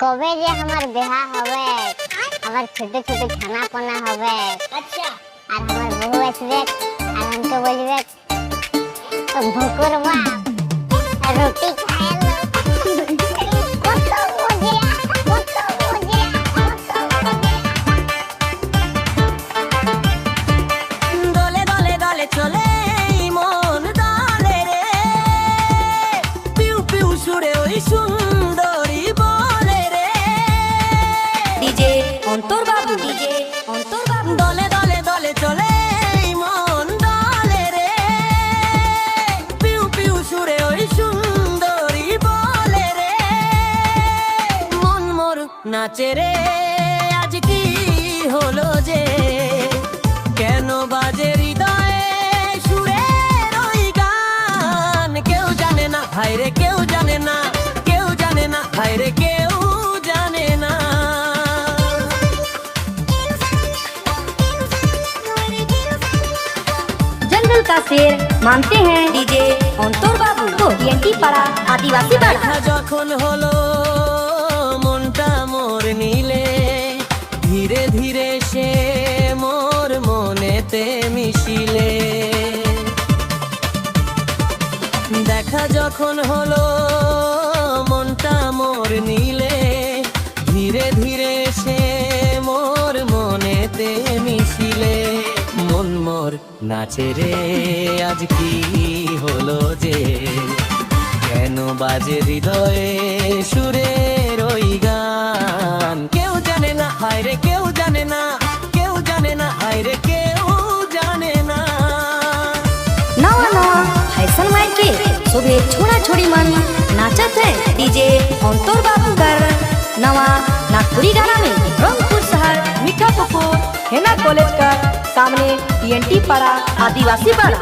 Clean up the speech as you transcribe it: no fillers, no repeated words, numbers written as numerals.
কবে যে আমার বিয়া হবে, আমার ছোট ছোট খানা পানা হবে। আচ্ছা, আর আমার বউ আসবে আর আমাকে বলবে ভুকুর মা রুটি খায় লো। কত মজা, কত মজা, কত মজা। দলে দলে দলে চলে মন দলে রে, পিউ পিউ সুরে ওই সুন্দরী বলে রে। ডিজে অন্তর বাবু, ডিজে অন্তর বাবু। দলে দলে দলে চলে মন দলে রে, পিউ পিউ সুরে ওই সুন্দরী বলে রে। মন মোর নাচে রে, আজ কি হলো যে কেন বাজে হৃদয়ে সুরের ওই গান। কেউ জানে না ভাইরে, কেউ জানে না, কেউ জানে না ভাইরে, কেউ জানে না। जंगल का शेर मानते हैं डीजे अंतोर बाबू को टीएनटी पाड़ा आदिवासी पाड़ा। দেখা যখন হলো মনটা মোর নীলে, ধীরে ধীরে সে মোর মনেতে মিশিলে। দেখা যখন হলো মনটা মোর নীলে, ধীরে ধীরে সে মোর মনেতে মিশিলে। মন মোর নাচে রে, আজ কি হলো যে কেন বাজে হৃদয়ে সুরের ওই গান। কেউ জানে না হায়রে, কেউ জানে না, কেউ জানে না হায়রে, কেউ জানে না। नवा नवा फैशन माइक के सुबह छोड़ा छोड़ी मन नाचत है डीजे अंतोर बाबू कर नवा नागपुरी गाना में रंगपुर शहर मीठा पुकुर हेना कॉलेज का सामने टीएनटी पाड़ा आदिवासी पाड़ा।